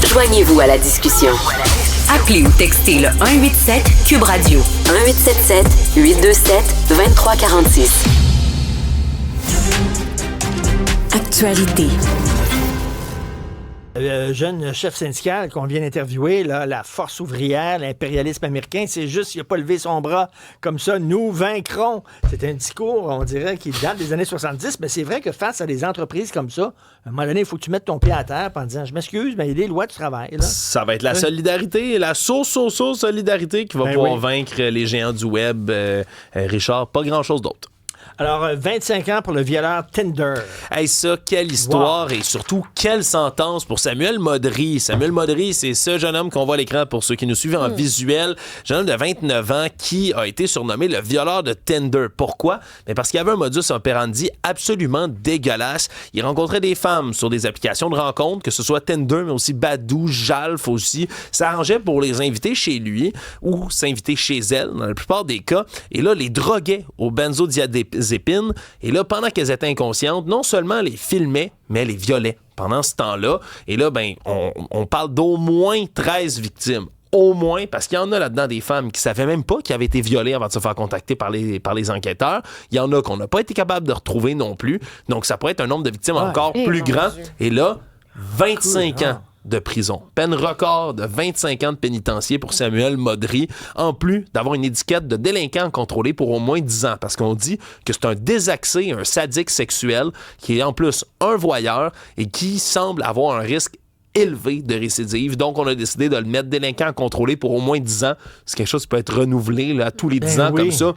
Joignez-vous à la discussion. Appelez ou textez le 187 Cube Radio. 1877-827-2346. Actualité. Le jeune chef syndical qu'on vient d'interviewer, là, la force ouvrière, l'impérialisme américain, c'est juste, il n'a pas levé son bras comme ça, nous vaincrons. C'est un discours, on dirait, qui date des années 70, mais c'est vrai que face à des entreprises comme ça, à un moment donné, il faut que tu mettes ton pied à terre en disant, je m'excuse, mais il y a des lois du travail. Là. Ça va être la solidarité, la solidarité qui va pouvoir vaincre les géants du web. Richard, pas grand-chose d'autre. Alors, 25 ans pour le violeur Tinder. Hey, ça, quelle histoire et surtout, quelle sentence pour Samuel Modry. Samuel Modry, c'est ce jeune homme qu'on voit à l'écran pour ceux qui nous suivent en visuel. Jeune homme de 29 ans qui a été surnommé le violeur de Tinder. Pourquoi? Mais parce qu'il avait un modus operandi absolument dégueulasse. Il rencontrait des femmes sur des applications de rencontres, que ce soit Tinder, mais aussi Badoo, Jalf aussi. S'arrangeait pour les inviter chez lui ou s'inviter chez elle, dans la plupart des cas. Et là, les droguait au benzodiazépines. Et là, pendant qu'elles étaient inconscientes, non seulement les filmait, mais les violait pendant ce temps-là. Et là, ben, on parle d'au moins 13 victimes. Au moins, parce qu'il y en a là-dedans des femmes qui ne savaient même pas qu'ils avaient été violées avant de se faire contacter par les enquêteurs. Il y en a qu'on n'a pas été capable de retrouver non plus. Donc, ça pourrait être un nombre de victimes encore plus grand. Et là, 25 ans de prison. Peine record de 25 ans de pénitencier pour Samuel Modry, en plus d'avoir une étiquette de délinquant contrôlé pour au moins 10 ans, parce qu'on dit que c'est un désaxé, un sadique sexuel, qui est en plus un voyeur et qui semble avoir un risque élevé de récidive. Donc, on a décidé de le mettre délinquant contrôlé pour au moins 10 ans. C'est quelque chose qui peut être renouvelé là, tous les 10 ans comme ça.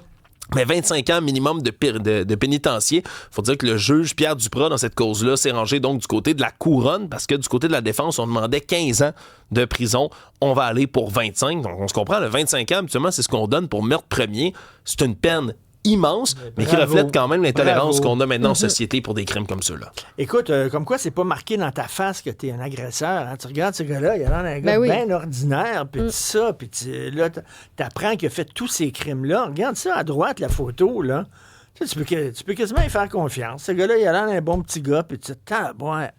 Mais 25 ans minimum de pénitencier. Faut dire que le juge Pierre Duprat, dans cette cause-là, s'est rangé donc du côté de la couronne, parce que du côté de la défense, on demandait 15 ans de prison. On va aller pour 25. Donc, on se comprend, le 25 ans, habituellement, c'est ce qu'on donne pour meurtre premier. C'est une peine immense, mais qui reflète quand même l'intolérance qu'on a maintenant en société pour des crimes comme ceux-là. Écoute, comme quoi c'est pas marqué dans ta face que t'es un agresseur. Hein? Tu regardes ce gars-là, il a l'air d'un gars bien ordinaire, puis ça, puis là, t'apprends qu'il a fait tous ces crimes-là. Regarde ça à droite, la photo, là. Tu peux quasiment y faire confiance. Ce gars-là, il a l'air d'un bon petit gars, puis tu te dis,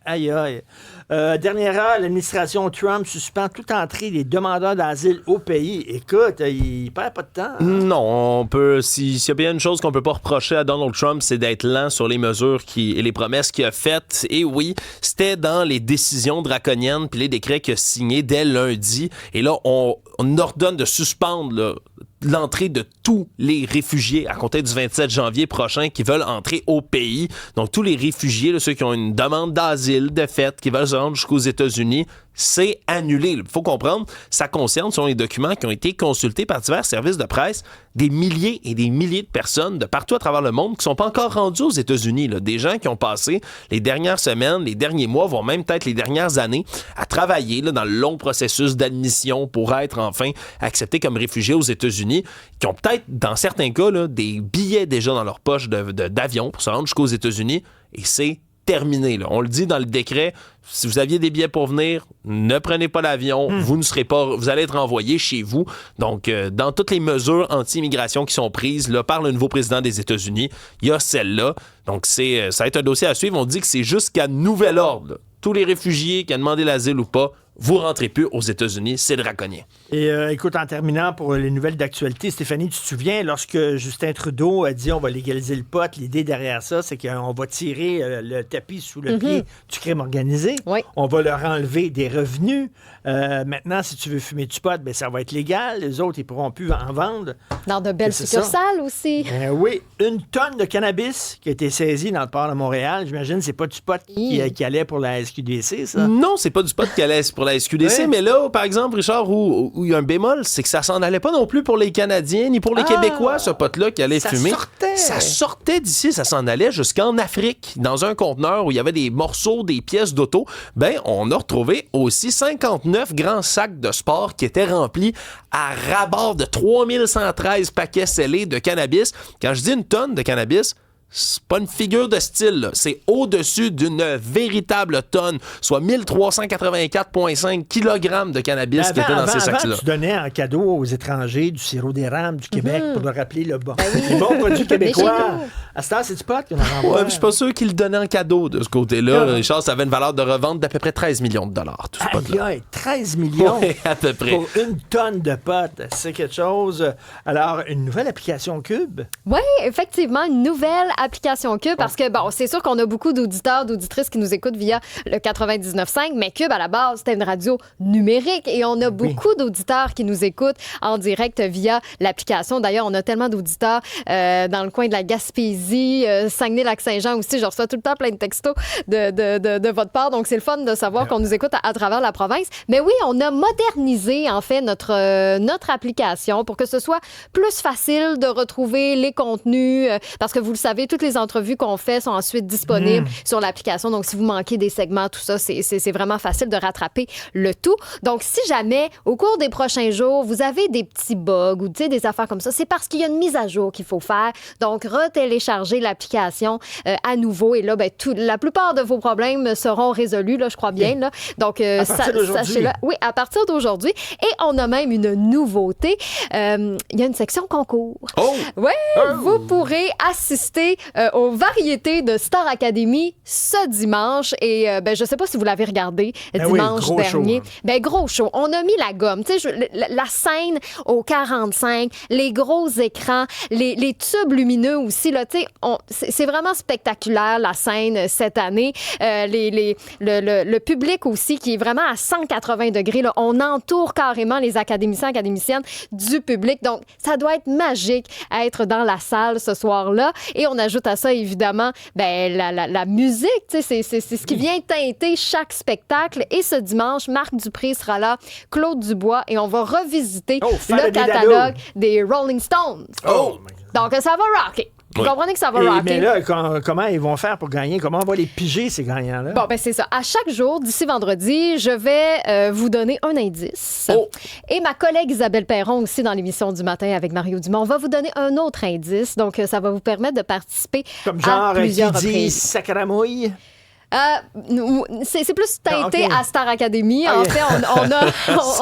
aïe, aïe. Dernière heure, l'administration Trump suspend toute entrée des demandeurs d'asile au pays. Écoute, il perd pas de temps. Hein? Non, on peut. S'il y a bien une chose qu'on peut pas reprocher à Donald Trump, c'est d'être lent sur les mesures et les promesses qu'il a faites. Et oui, c'était dans les décisions draconiennes puis les décrets qu'il a signés dès lundi. Et là, on ordonne de suspendre l'entrée de tous les réfugiés à compter du 27 janvier prochain qui veulent entrer au pays. Donc, tous les réfugiés, là, ceux qui ont une demande d'asile de fait, qui veulent se rendre jusqu'aux États-Unis, c'est annulé. Il faut comprendre, ça concerne, selon les documents qui ont été consultés par divers services de presse, des milliers et des milliers de personnes de partout à travers le monde qui ne sont pas encore rendues aux États-Unis. Là. Des gens qui ont passé les dernières semaines, les derniers mois, voire même peut-être les dernières années, à travailler là, dans le long processus d'admission pour être enfin acceptés comme réfugiés aux États-Unis, qui ont peut-être, dans certains cas, là, des billets déjà dans leur poche d'avion pour se rendre jusqu'aux États-Unis, et c'est terminé. Là. On le dit dans le décret, si vous aviez des billets pour venir, ne prenez pas l'avion, vous allez être envoyé chez vous. Donc, dans toutes les mesures anti-immigration qui sont prises là, par le nouveau président des États-Unis, il y a celle-là. Donc, ça va être un dossier à suivre. On dit que c'est jusqu'à nouvel ordre. Là. Tous les réfugiés qui ont demandé l'asile ou pas, vous rentrez plus aux États-Unis, c'est draconien. Et écoute, en terminant pour les nouvelles d'actualité, Stéphanie, tu te souviens, lorsque Justin Trudeau a dit on va légaliser le pot, l'idée derrière ça, c'est qu'on va tirer le tapis sous le pied du crime organisé. Oui. On va leur enlever des revenus. Maintenant, si tu veux fumer du pot, ben, ça va être légal. Les autres, ils pourront plus en vendre. Dans de belles succursales aussi. Oui, 1 tonne de cannabis qui a été saisie dans le port de Montréal. J'imagine que c'est pas du pot qui allait pour la SQDC, ça? Non, c'est pas du pot qui allait pour la SQDC, mais là, par exemple, Richard, où il y a un bémol, c'est que ça s'en allait pas non plus pour les Canadiens ni pour les Québécois, ce pot-là qui allait fumer. Ça sortait d'ici, ça s'en allait jusqu'en Afrique, dans un conteneur où il y avait des morceaux, des pièces d'auto. Ben, on a retrouvé aussi 59 grands sacs de sport qui étaient remplis à ras-bord de 3113 paquets scellés de cannabis. Quand je dis 1 tonne de cannabis, c'est pas une figure de style, là. C'est au-dessus d'une véritable tonne, soit 1384,5 kg de cannabis qui était dans ces sacs-là. Avant, tu donnais en cadeau aux étrangers du sirop d'érable du Québec pour leur rappeler le bon. Les bons produits québécois. À ce temps, c'est du pot qu'on en renvoie. Ouais, je suis pas sûr qu'ils le donnaient en cadeau de ce côté-là. Richard, ça avait une valeur de revente d'à peu près 13 millions de dollars, tout ce pot-là. Aïe, 13 millions ouais, à peu près. Pour une tonne de pot. C'est quelque chose. Alors, une nouvelle application Cube. Oui, effectivement, une nouvelle application Cube, parce que, bon, c'est sûr qu'on a beaucoup d'auditeurs, d'auditrices qui nous écoutent via le 99.5, mais Cube, à la base, c'était une radio numérique et on a beaucoup d'auditeurs qui nous écoutent en direct via l'application. D'ailleurs, on a tellement d'auditeurs dans le coin de la Gaspésie, Saguenay-Lac-Saint-Jean aussi. Je reçois tout le temps plein de textos de votre part, donc c'est le fun de savoir qu'on nous écoute à travers la province. Mais oui, on a modernisé, en fait, notre application pour que ce soit plus facile de retrouver les contenus, parce que vous le savez, toutes les entrevues qu'on fait sont ensuite disponibles sur l'application. Donc, si vous manquez des segments, tout ça, c'est vraiment facile de rattraper le tout. Donc, si jamais, au cours des prochains jours, vous avez des petits bugs ou des affaires comme ça, c'est parce qu'il y a une mise à jour qu'il faut faire. Donc, retéléchargez l'application à nouveau. Et là, ben, la plupart de vos problèmes seront résolus, là, je crois bien. Là. Donc, sachez-le. Oui, à partir d'aujourd'hui. Et on a même une nouveauté. Il y a une section concours. Oh! Oui, vous pourrez assister aux variétés de Star Academy ce dimanche. Et je ne sais pas si vous l'avez regardé dimanche dernier. Show, gros show. On a mis la gomme. La scène au 45, les gros écrans, les tubes lumineux aussi. Là, c'est vraiment spectaculaire, la scène cette année. Le public aussi qui est vraiment à 180 degrés. Là. On entoure carrément les académiciens, académiciennes du public. Donc, ça doit être magique à être dans la salle ce soir-là. Et on ajoute à ça, évidemment, la musique. C'est ce qui vient teinter chaque spectacle. Et ce dimanche, Marc Dupré sera là, Claude Dubois, et on va revisiter le catalogue des Rolling Stones. Donc, ça va rocker. Vous comprenez que ça va rocker. Mais là, comment ils vont faire pour gagner? Comment on va les piger, ces gagnants-là? Bon, c'est ça. À chaque jour, d'ici vendredi, je vais vous donner un indice. Et ma collègue Isabelle Perron, aussi dans l'émission du matin avec Mario Dumont, va vous donner un autre indice. Donc, ça va vous permettre de participer comme genre à plusieurs qui dit reprises. Sacramouille? C'est plus teinté à Star Academy. En fait, on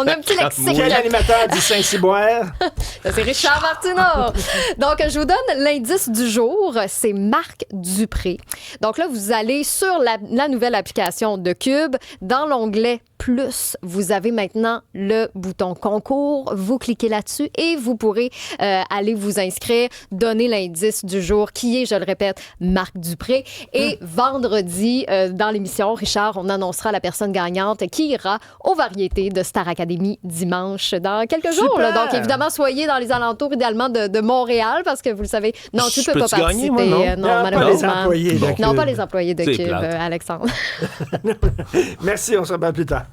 a un petit lexique. Quel animateur dit Saint-Cyboire? C'est Richard Martineau. Donc, je vous donne l'indice du jour. C'est Marc Dupré. Donc là, vous allez sur la nouvelle application de Cube. Dans l'onglet Plus, vous avez maintenant le bouton concours. Vous cliquez là-dessus et vous pourrez aller vous inscrire, donner l'indice du jour qui est, je le répète, Marc Dupré. Et vendredi, dans l'émission, Richard, on annoncera la personne gagnante qui ira aux variétés de Star Academy dimanche dans quelques jours. Là. Donc, évidemment, soyez dans les alentours, idéalement, de Montréal, parce que vous le savez, non, tu peux pas participer. Gagner, moi, non? Malheureusement. Pas les employés de Cube. Non, pas les employés de Cube, plate. Alexandre. Merci, on se reparle plus tard.